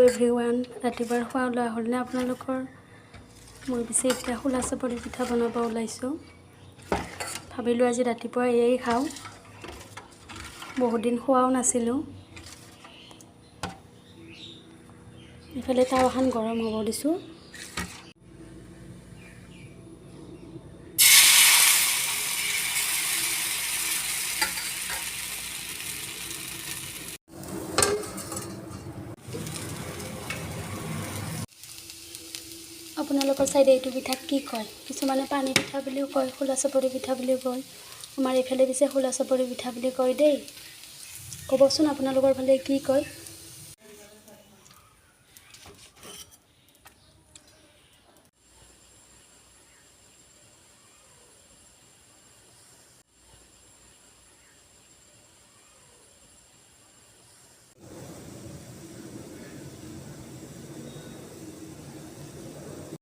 Everyone, ৰাতিপুৱাৰ খোৱা লোৱা হ'লনে আপোনালোকৰ? মই পিছে এতিয়া খোলা চাপৰি পিঠা বনাব ওলাইছোঁ। ভাবিলোঁ আজি ৰাতিপুৱা এয়েই খাওঁ, বহুত দিন খোৱাও নাছিলোঁ। ইফালে টাৱাখন গৰম হ'ব দিছোঁ। আপোনালোকৰ চাইডে এইটো পিঠাক কি কয়? কিছুমানে পানী পিঠা বুলিও কয়, খোলা চাপৰি পিঠা বুলিও কয়। আমাৰ এইফালে পিছে খোলা চাপৰি পিঠা বুলি কয় দেই। ক'বচোন আপোনালোকৰ ফালে কি কয়?